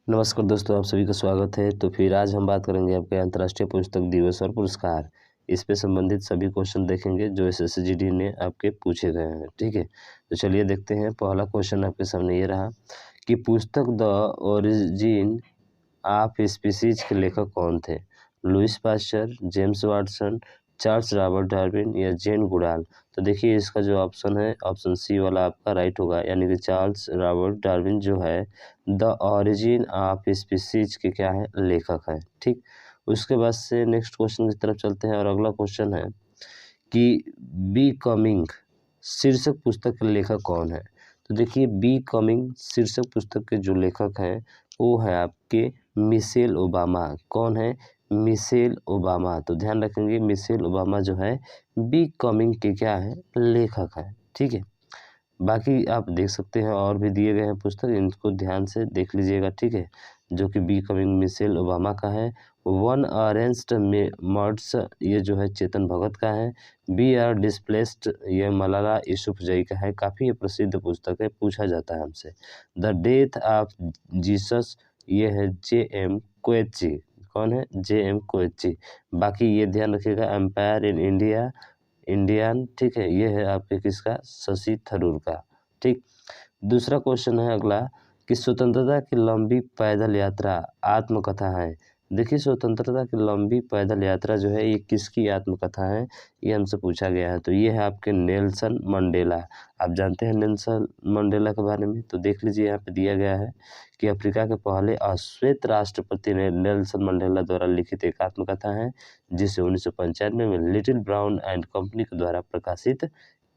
नमस्कार दोस्तों, आप सभी का स्वागत है। तो फिर आज हम बात करेंगे आपके अंतर्राष्ट्रीय पुस्तक दिवस और पुरस्कार। इस पे संबंधित सभी क्वेश्चन देखेंगे जो एसएससीजीडी ने आपके पूछे गए हैं। ठीक है, तो चलिए देखते हैं। पहला क्वेश्चन आपके सामने ये रहा कि पुस्तक द ओरिजिन ऑफ स्पीसीज के लेखक कौन थे? Louis Pasteur, James Watson, Charles Robert Darwin या जेन गुडाल। तो देखिए इसका जो ऑप्शन है, ऑप्शन सी वाला आपका राइट होगा, यानी कि चार्ल्स रॉबर्ट डार्विन जो है द ओरिजिन ऑफ स्पीसीज के क्या है, लेखक है। ठीक, उसके बाद से नेक्स्ट क्वेश्चन की तरफ चलते हैं और अगला क्वेश्चन है कि बी कमिंग शीर्षक पुस्तक के लेखक कौन है? तो देखिए बी कमिंग शीर्षक पुस्तक के जो लेखक हैं वो है आपके मिशेल ओबामा। कौन है? Michelle Obama. तो ध्यान रखेंगे मिशेल ओबामा जो है बी कमिंग के क्या है, लेखक है। ठीक है, बाकी आप देख सकते हैं और भी दिए गए हैं पुस्तक, इनको ध्यान से देख लीजिएगा। ठीक है, जो कि बी कमिंग मिशेल ओबामा का है। वन अरेंज्ड मर्ड्स ये जो है चेतन भगत का है। बी आर डिस्प्लेस्ड ये मलाला यूसुफजई का है। काफ़ी ये प्रसिद्ध पुस्तक है, पूछा जाता है हमसे। द डेथ ऑफ जीसस ये है जे एम कोएची। कौन है? जे एम कोएची। बाकी ये ध्यान रखिएगा एम्पायर इन इंडिया इंडियन, ठीक है, ये है आपके किसका? शशि थरूर का। ठीक, दूसरा क्वेश्चन है अगला कि स्वतंत्रता की लंबी पैदल यात्रा आत्मकथा है। देखिए स्वतंत्रता की लंबी पैदल यात्रा जो है ये किसकी आत्मकथा है, ये हमसे पूछा गया है। तो ये है आपके नेल्सन मंडेला। आप जानते हैं नेल्सन मंडेला के बारे में? तो देख लीजिए यहाँ पे दिया गया है कि अफ्रीका के पहले अश्वेत राष्ट्रपति ने नेल्सन मंडेला द्वारा लिखित एक आत्मकथा है, जिसे 1995 में लिटिल ब्राउन एंड कंपनी के द्वारा प्रकाशित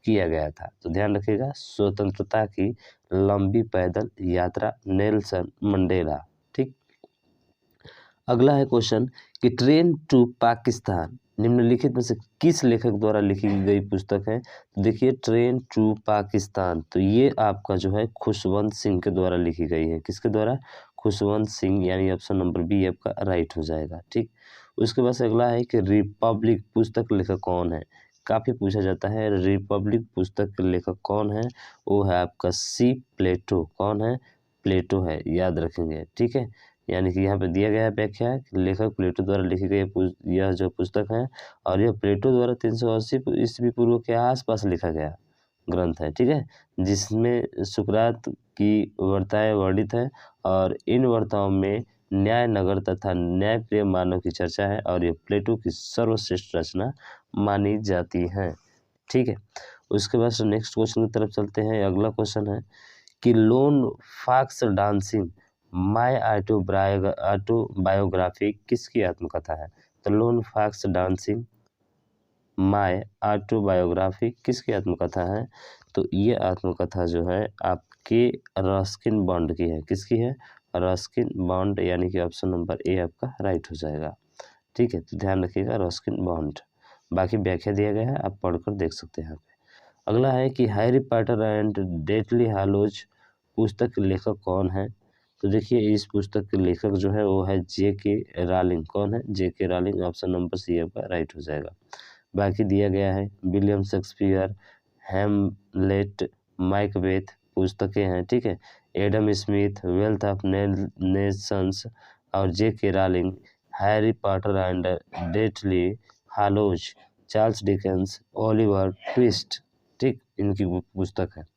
किया गया था। तो ध्यान रखिएगा स्वतंत्रता की लंबी पैदल यात्रा नेल्सन मंडेला। ठीक, अगला है क्वेश्चन कि ट्रेन टू पाकिस्तान निम्नलिखित में से किस लेखक द्वारा लिखी गई पुस्तक है? तो देखिए ट्रेन टू पाकिस्तान, तो ये आपका जो है खुशवंत सिंह के द्वारा लिखी गई है। किसके द्वारा? खुशवंत सिंह, यानी ऑप्शन नंबर बी आपका राइट हो जाएगा। ठीक, उसके बाद से अगला है कि रिपब्लिक पुस्तक लेखक कौन है? काफ़ी पूछा जाता है रिपब्लिक पुस्तक के लेखक कौन है? वो है आपका सी प्लेटो। कौन है? प्लेटो है, याद रखेंगे। ठीक है, यानी कि यहाँ पे दिया गया है व्याख्या कि लेखक प्लेटो द्वारा लिखी गई यह जो पुस्तक है, और यह प्लेटो द्वारा 380 ईस्वी पूर्व के आसपास लिखा गया ग्रंथ है। ठीक है, जिसमें सुकरात की वार्ताएं वर्णित है और इन वार्ताओं में न्याय नगर तथा न्यायप्रिय मानव की चर्चा है और ये प्लेटो की सर्वश्रेष्ठ रचना मानी जाती है। ठीक है, उसके बाद नेक्स्ट क्वेश्चन की तरफ चलते हैं। अगला क्वेश्चन है कि Lone Fox Dancing My Autobiography किसकी आत्मकथा है? तो Lone Fox Dancing My Autobiography किसकी आत्मकथा है? तो ये आत्मकथा जो है आपके रस्किन बॉन्ड की है। किसकी है? रस्किन बॉन्ड, यानी कि ऑप्शन नंबर ए आपका राइट हो जाएगा। ठीक है, तो ध्यान रखिएगा रस्किन बॉन्ड। बाकी व्याख्या दिया गया है, आप पढ़कर देख सकते हैं यहाँ पे। अगला है कि हैरी पॉटर एंड डेथली हालोज पुस्तक के लेखक कौन है? तो देखिए इस पुस्तक के लेखक जो है वो है जे के रालिंग। कौन है? जे के रालिंग, ऑप्शन नंबर सी आपका राइट हो जाएगा। बाकी दिया गया है विलियम शेक्सपियर, हैमलेट, मैकबेथ पुस्तकें हैं। ठीक है, Adam Smith, Wealth of Nations और J K Rowling, Harry Potter and Deathly Hallows, Charles Dickens, Oliver Twist. ठीक, इनकी पुस्तक है।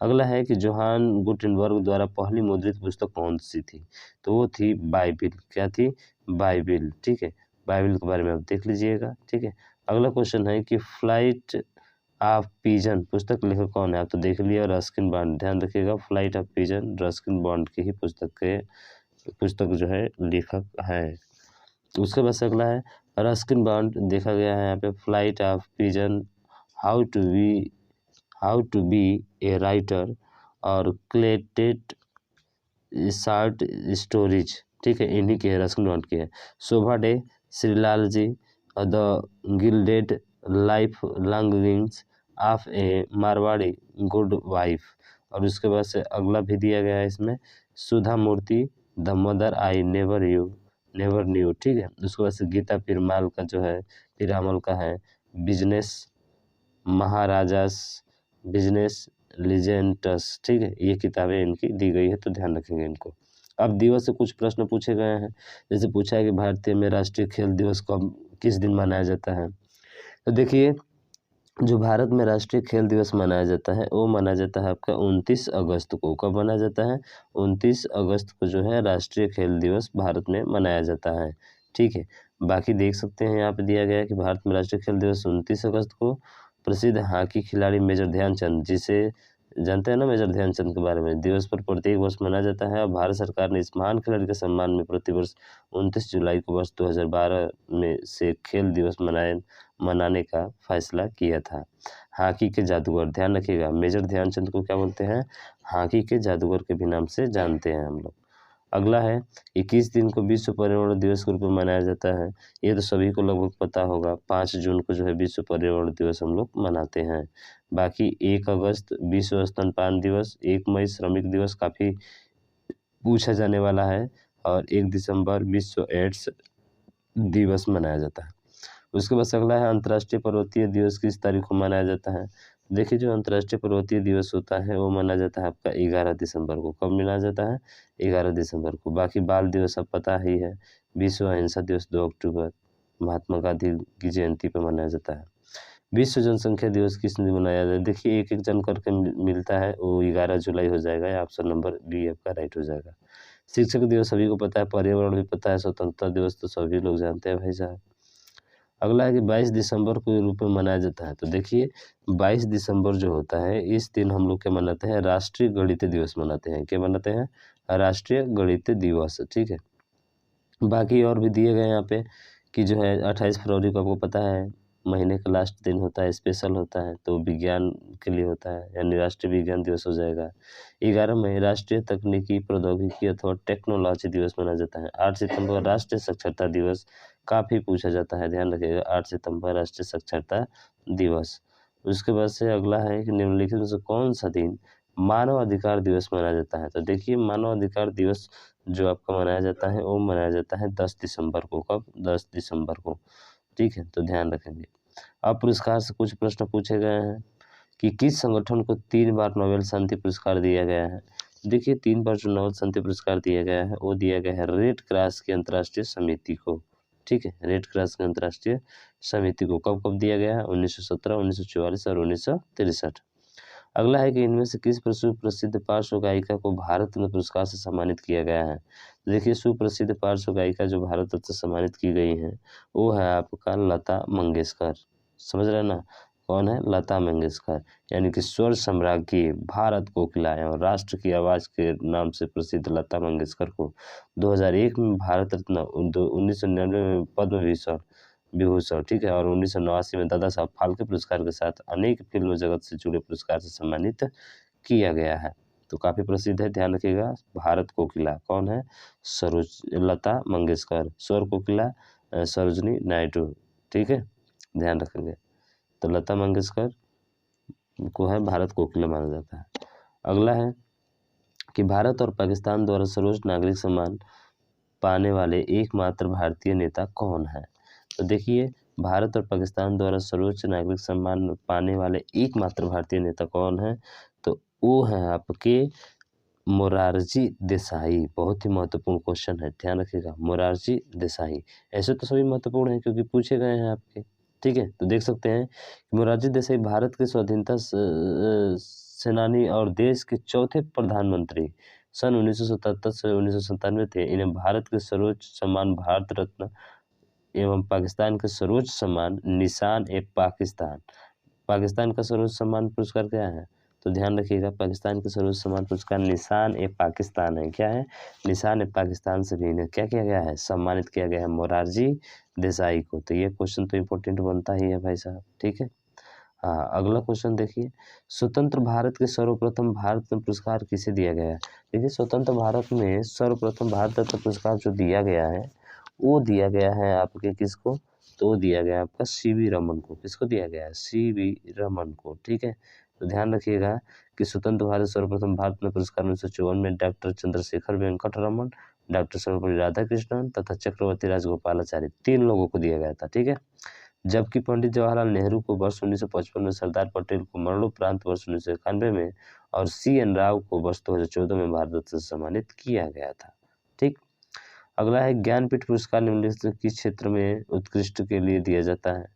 अगला है कि जोहान गुटेनबर्ग द्वारा पहली मुद्रित पुस्तक कौन सी थी? तो वो थी बाइबिल। क्या थी? बाइबिल। ठीक है, बाइबिल के बारे में आप देख लीजिएगा। ठीक है, अगला क्वेश्चन है कि फ्लाइट ऑफ पिजन पुस्तक लेखक कौन है? आप तो देख लिया रस्किन बॉन्ड। ध्यान रखिएगा flight of pigeon Ruskin bond की ही पुस्तक जो है लेखक है। उसके बाद से अगला है रस्किन बॉन्ड, देखा गया है यहाँ पे flight of pigeon, how to be a writer और क्लेटेड शॉर्ट स्टोरीज। ठीक है, इन्हीं के रस्किन बॉन्ड के है। Shobha De, Shrilal ji, the gilded life longings of a Marwari good wife. और उसके बाद से अगला भी दिया गया है इसमें Sudha Murty, the mother I never knew. ठीक है, उसके बाद से गीता पिरमाल का जो है पिरामल का है बिजनेस महाराजास बिजनेस लीजेंटस। ठीक है, ये किताबें इनकी दी गई है, तो ध्यान रखेंगे इनको। अब दिवस से कुछ प्रश्न पूछे गए हैं, जैसे पूछा है कि भारतीय में राष्ट्रीय खेल दिवस कब किस दिन मनाया जाता है। तो देखिए, जो भारत में राष्ट्रीय खेल दिवस मनाया जाता है वो मनाया जाता है आपका 29 अगस्त को। कब मनाया जाता है? 29 अगस्त को जो है राष्ट्रीय खेल दिवस भारत में मनाया जाता है। ठीक है, बाकी देख सकते हैं यहाँ पे दिया गया है कि भारत में राष्ट्रीय खेल दिवस 29 अगस्त को। प्रसिद्ध हॉकी खिलाड़ी मेजर ध्यानचंद, जिसे जानते हैं ना मेजर ध्यानचंद के बारे में, दिवस पर प्रत्येक वर्ष मनाया जाता है और भारत सरकार ने इस महान खिलाड़ी के सम्मान में प्रतिवर्ष 29 जुलाई को वर्ष 2012 में से खेल दिवस मनाने का फैसला किया था। हॉकी के जादूगर, ध्यान रखिएगा, मेजर ध्यानचंद को क्या बोलते हैं? हॉकी के जादूगर के भी नाम से जानते हैं हम लोग। अगला है 21 दिन को विश्व पर्यावरण दिवस के रूप में मनाया जाता है। ये तो सभी को लगभग पता होगा, 5 जून को जो है विश्व पर्यावरण दिवस हम लोग मनाते हैं। बाकी 1 अगस्त विश्व स्तनपान दिवस, 1 मई श्रमिक दिवस काफ़ी पूछा जाने वाला है, और 1 दिसंबर विश्व एड्स दिवस मनाया जाता है। उसके बाद अगला है अंतर्राष्ट्रीय पर्वतीय दिवस किस तारीख को मनाया जाता है। देखिए, जो अंतर्राष्ट्रीय पर्वतीय दिवस होता है वो मनाया जाता है आपका 11 दिसंबर को। कब मनाया जाता है? 11 दिसंबर को। बाकी बाल दिवस अब पता ही है, विश्व अहिंसा दिवस 2 अक्टूबर महात्मा गांधी की जयंती पर मनाया जाता है। विश्व जनसंख्या दिवस किस दिन मनाया जाता है? देखिए, एक एक जन करके मिलता है, वो 11 जुलाई हो जाएगा, या ऑप्शन नंबर बी आपका राइट हो जाएगा। शिक्षक दिवस सभी को पता है, पर्यावरण भी पता है, स्वतंत्रता दिवस तो सभी लोग जानते हैं भाई साहब। अगला है कि 22 दिसंबर को रूप में मनाया जाता है। तो देखिए, 22 दिसंबर जो होता है इस दिन हम लोग क्या मनाते हैं? राष्ट्रीय गणित दिवस मनाते हैं। क्या मनाते हैं? राष्ट्रीय गणित दिवस। ठीक है, बाकी और भी दिए गए हैं यहाँ पे कि जो है 28 फरवरी को आपको पता है महीने का लास्ट दिन होता है, स्पेशल होता है, तो विज्ञान के लिए होता है, यानी राष्ट्रीय विज्ञान दिवस हो जाएगा। 11 मई राष्ट्रीय तकनीकी प्रौद्योगिकी अथवा टेक्नोलॉजी दिवस मनाया जाता है। 8 सितंबर राष्ट्रीय साक्षरता दिवस, काफ़ी पूछा जाता है, ध्यान रखिएगा, 8 सितंबर राष्ट्रीय साक्षरता दिवस। उसके बाद से अगला है कि निम्नलिखित में से कौन सा दिन मानव अधिकार दिवस मनाया जाता है। तो देखिए, मानव अधिकार दिवस जो आपका मनाया जाता है वो मनाया जाता है 10 दिसंबर को। कब? 10 दिसंबर को। ठीक है, तो ध्यान रखेंगे। अब पुरस्कार से कुछ प्रश्न पूछे गए हैं कि किस संगठन को 3 बार नोबेल शांति पुरस्कार दिया गया है। देखिए, 3 बार जो नोबेल शांति पुरस्कार दिया गया है वो दिया गया है रेड क्रॉस की अंतर्राष्ट्रीय समिति को। ठीक है, रेड क्रॉस की अंतर्राष्ट्रीय समिति को कब कब दिया गया है? 1917, 1944 और 1963। अगला है कि इनमें से किस सुप्रसिद्ध पार्श्व गायिका को भारत रत्न पुरस्कार से सम्मानित किया गया है। देखिए, सुप्रसिद्ध पार्श्व गायिका जो भारत रत्न से सम्मानित की गई है वो है आपका लता मंगेशकर। समझ रहे हैं ना? कौन है? लता मंगेशकर, यानी कि स्वर सम्राज्ञी, भारत कोकिला और राष्ट्र की आवाज के नाम से प्रसिद्ध लता मंगेशकर को 2001 में भारत रत्न, 1999 में पद्म विभूषण, ठीक है, और 1989 में दादा साहब फाल्के पुरस्कार के साथ अनेक फिल्म जगत से जुड़े पुरस्कार से सम्मानित किया गया है। तो काफ़ी प्रसिद्ध है, ध्यान रखिएगा। भारत कोकिला कौन है? लता मंगेशकर। स्वर कोकिला सरोजनी नायडू। ठीक है, ध्यान रखेंगे। तो लता मंगेशकर को है भारत कोकिला माना जाता है। अगला है कि भारत और पाकिस्तान द्वारा सर्वोच्च नागरिक सम्मान पाने वाले एकमात्र भारतीय नेता कौन है। तो देखिए, भारत और पाकिस्तान द्वारा सर्वोच्च नागरिक सम्मान पाने वाले एकमात्र भारतीय नेता कौन है? तो वो है आपके मोरारजी देसाई। बहुत ही महत्वपूर्ण क्वेश्चन है, ध्यान रखिएगा, मोरारजी देसाई। ऐसे तो सभी महत्वपूर्ण हैं क्योंकि पूछे गए हैं आपके। ठीक है, तो देख सकते हैं कि मोरारजी देसाई भारत के स्वाधीनता सेनानी और देश के चौथे प्रधानमंत्री सन 1977 से 1997 थे। इन्हें भारत के सर्वोच्च सम्मान भारत रत्न एवं पाकिस्तान के सर्वोच्च सम्मान निशान ए पाकिस्तान। पाकिस्तान का सर्वोच्च सम्मान पुरस्कार क्या है? तो ध्यान रखिएगा, पाकिस्तान के सर्वोच्च सम्मान पुरस्कार निशान ए पाकिस्तान है। क्या है? निशान ए पाकिस्तान से भी इन्हें क्या किया गया है? सम्मानित किया गया है, मोरारजी देसाई को। तो ये क्वेश्चन तो इम्पोर्टेंट बनता ही है भाई साहब। ठीक है, हाँ, अगला क्वेश्चन देखिए, स्वतंत्र भारत के सर्वप्रथम भारत रत्न पुरस्कार किसे दिया गया है। देखिए, स्वतंत्र भारत में सर्वप्रथम भारत रत्न पुरस्कार जो दिया गया है वो दिया गया है आपके किसको? तो दिया गया आपका सीवी रमन को। किसको दिया गया है? सीवी रमन को। ठीक है, तो ध्यान रखिएगा कि स्वतंत्र भारत सर्वप्रथम भारत रत्न पुरस्कार 1954 में डॉक्टर चंद्रशेखर वेंकट रमन, डॉक्टर सर्वपल्ली राधाकृष्णन तथा चक्रवर्ती राजगोपालाचारी, 3 लोगों को दिया गया था। ठीक है, जबकि पंडित जवाहरलाल नेहरू को वर्ष 1955 में, सरदार पटेल को मरणोपरांत वर्ष 1991 में और CN राव को वर्ष 2014 में भारत रत्न से सम्मानित किया गया था। ठीक। अगला है ज्ञानपीठ पुरस्कार निम्नलिखित किस क्षेत्र में उत्कृष्ट के लिए दिया जाता है।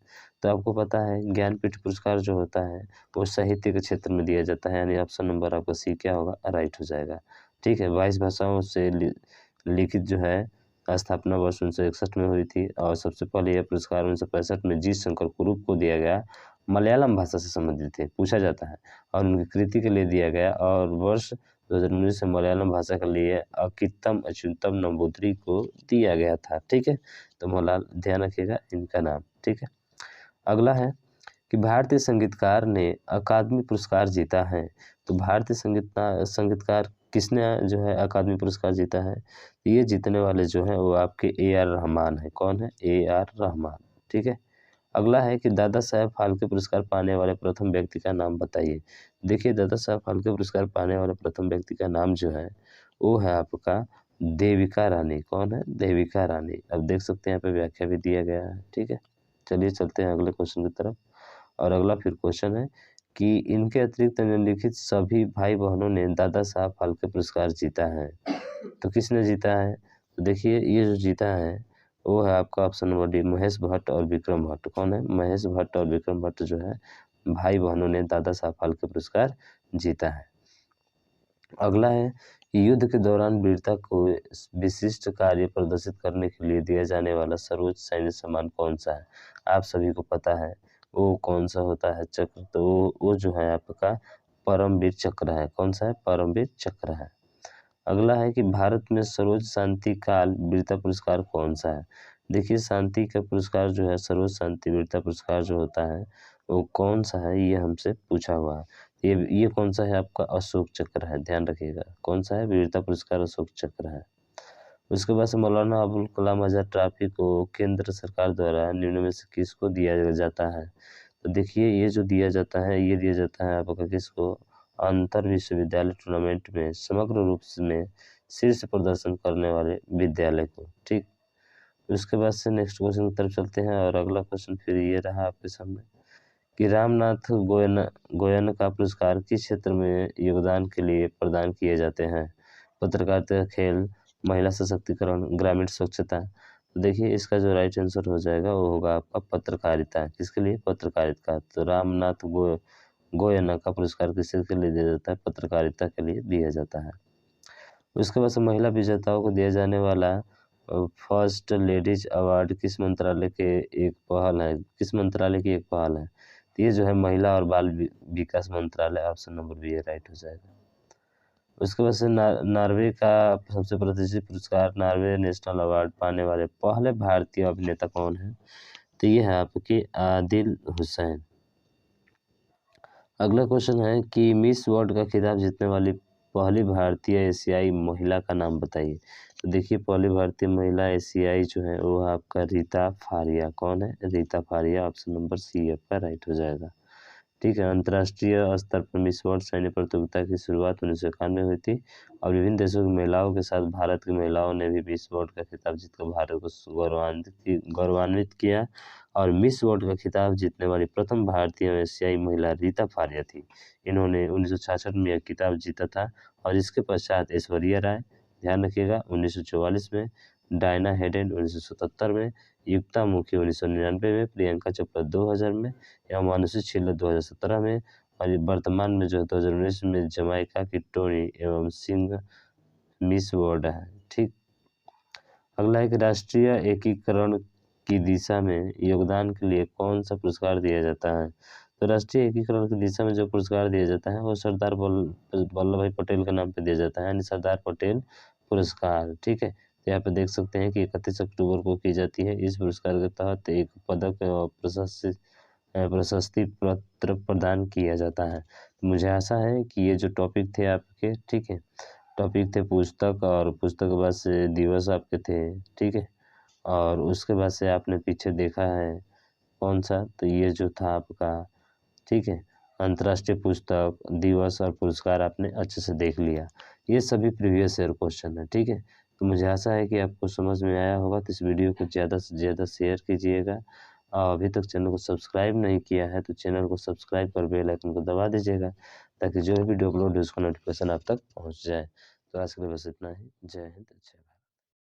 तो आपको पता है ज्ञानपीठ पुरस्कार जो होता है वो साहित्य के क्षेत्र में दिया जाता है, यानी ऑप्शन नंबर आपका सी क्या होगा, राइट हो जाएगा। ठीक है, 22 भाषाओं से लिखित जो है स्थापना वर्ष 1961 में हुई थी और सबसे पहले यह पुरस्कार 1965 में जी शंकर कुरुप को दिया गया। मलयालम भाषा से संबंधित थे, पूछा जाता है, और उनकी कृति के लिए दिया गया। और वर्ष 2019 से मलयालम भाषा के लिए अकित्तम अच्युतम नंबूदरी को दिया गया था। ठीक है, तो मलाल ध्यान रखिएगा इनका नाम। ठीक है, अगला है कि भारतीय संगीतकार ने अकादमी पुरस्कार जीता है। तो भारतीय संगीतकार किसने जो है अकादमी पुरस्कार जीता है, ये जीतने वाले जो है वो आपके ए आर रहमान है। कौन है, ए आर रहमान। ठीक है, अगला है कि दादा साहेब फाल्के पुरस्कार पाने वाले प्रथम व्यक्ति का नाम बताइए। देखिए, दादा साहेब फाल्के पुरस्कार पाने वाले प्रथम व्यक्ति का नाम जो है वो है आपका देविका रानी। कौन है, देविका रानी। अब देख सकते हैं यहाँ पे व्याख्या भी दिया गया है। ठीक है, चलिए चलते हैं अगले क्वेश्चन की तरफ। और अगला फिर क्वेश्चन है कि इनके अतिरिक्त निम्नलिखित सभी भाई बहनों ने दादा साहब फाल्के पुरस्कार जीता है। तो किसने जीता है, तो देखिए ये जो जीता है वो है आपका option number D, Mahesh Bhatt और विक्रम भट्ट। कौन है, महेश भट्ट और विक्रम भट्ट जो है भाई बहनों ने दादा साहब फाल्के पुरस्कार जीता है। अगला है कि युद्ध के दौरान वीरता को विशिष्ट कार्य प्रदर्शित करने के लिए दिया जाने वाला सर्वोच्च सैन्य सम्मान कौन सा है। आप सभी को पता है वो कौन सा होता है, चक्र। तो वो जो है आपका परमवीर चक्र है। कौन सा है, परमवीर चक्र है। अगला है कि भारत में सर्वोच्च शांति काल वीरता पुरस्कार कौन सा है। देखिए, शांति का पुरस्कार जो है सर्वोच्च शांति वीरता पुरस्कार जो होता है वो कौन सा है, ये हमसे पूछा हुआ है। ये कौन सा है, आपका अशोक चक्र है। ध्यान रखिएगा, कौन सा है, वीरता पुरस्कार अशोक चक्र है। उसके बाद से मौलाना अबुल कलाम आजाद ट्रॉफी को केंद्र सरकार द्वारा निम्न में से किसको दिया जाता है। तो देखिए, ये जो दिया जाता है ये दिया जाता है आपका किसको, अंतर विश्वविद्यालय टूर्नामेंट में समग्र रूप में शीर्ष प्रदर्शन करने वाले विद्यालय को। ठीक, उसके बाद से नेक्स्ट क्वेश्चन की तरफ चलते हैं। और अगला क्वेश्चन फिर ये रहा आपके सामने कि रामनाथ गोयन का पुरस्कार किस क्षेत्र में योगदान के लिए प्रदान किए जाते हैं। पत्रकारिता, खेल, महिला सशक्तिकरण, ग्रामीण स्वच्छता। तो देखिए, इसका जो राइट आंसर हो जाएगा वो होगा आपका पत्रकारिता। किसके लिए, पत्रकारिता। तो रामनाथ गोयना का पुरस्कार किसके लिए दिया जाता है, पत्रकारिता के लिए दिया जाता है। उसके बाद से महिला विजेताओं को दिया जाने वाला फर्स्ट लेडीज अवार्ड किस मंत्रालय के एक पहल है, किस मंत्रालय की एक पहल है। तो ये जो है महिला और बाल विकास मंत्रालय, ऑप्शन नंबर बी राइट हो जाएगा। उसके बाद से नॉर्वे का सबसे प्रतिष्ठित पुरस्कार नॉर्वे नेशनल अवार्ड पाने वाले पहले भारतीय अभिनेता कौन है। तो ये है आपके आदिल हुसैन। अगला क्वेश्चन है कि मिस वर्ल्ड का खिताब जीतने वाली पहली भारतीय एशियाई महिला का नाम बताइए। तो देखिए, पहली भारतीय महिला एशियाई जो है वो आपका रीता फारिया। कौन है, Reita Faria. Option number C आपका राइट हो जाएगा। ठीक है, अंतर्राष्ट्रीय स्तर पर मिस वर्ल्ड सैन्य प्रतियोगिता की शुरुआत 1991 में हुई थी और विभिन्न देशों की महिलाओं के साथ भारत की महिलाओं ने भी मिस वर्ल्ड का खिताब जीतकर भारत को गौरवान्वित किया। और मिस वर्ल्ड का खिताब जीतने वाली प्रथम भारतीय एशियाई महिला रीता फारिया थी। इन्होंने 1966 में यह खिताब जीता था और इसके पश्चात ऐश्वर्या राय, ध्यान रखिएगा, 1944 में, डायना हेडेन 1977 में, युक्ता मुखी 1999 में, प्रियंका चोपड़ा 2000 में, एवं मानुषी छिल्लर 2017 में, और ये वर्तमान में जो है 2019 में जमाइका की टोनी एवं सिंह मिस वर्ल्ड है। ठीक, अगला है कि राष्ट्रीय एकीकरण की दिशा में योगदान के लिए कौन सा पुरस्कार दिया जाता है। तो राष्ट्रीय एकीकरण की दिशा में जो पुरस्कार दिया जाता है वो सरदार वल्लभ भाई पटेल के नाम पे दिया जाता है, यानी सरदार पटेल पुरस्कार। ठीक है, तो यहाँ पे देख सकते हैं कि 31 अक्टूबर को की जाती है। इस पुरस्कार के तहत एक पदक और प्रशस्ति पत्र प्रदान किया जाता है। तो मुझे आशा है कि ये जो टॉपिक थे आपके, ठीक है, टॉपिक थे पुस्तक, और पुस्तक के बाद से दिवस आपके थे। ठीक है, और उसके बाद से आपने पीछे देखा है कौन सा, तो ये जो था आपका, ठीक है, अंतर्राष्ट्रीय पुस्तक दिवस और पुरस्कार आपने अच्छे से देख लिया। ये सभी प्रीवियस ईयर क्वेश्चन है। ठीक है, तो मुझे आशा है कि आपको समझ में आया होगा। तो इस वीडियो को ज़्यादा से ज़्यादा शेयर कीजिएगा और अभी तक चैनल को सब्सक्राइब नहीं किया है तो चैनल को सब्सक्राइब कर बेल आइकन को दबा दीजिएगा ताकि जो भी वीडियो अपलोड है उसका नोटिफिकेशन आप तक पहुँच जाए। तो आज के लिए बस इतना ही। जय हिंद, जय भारत।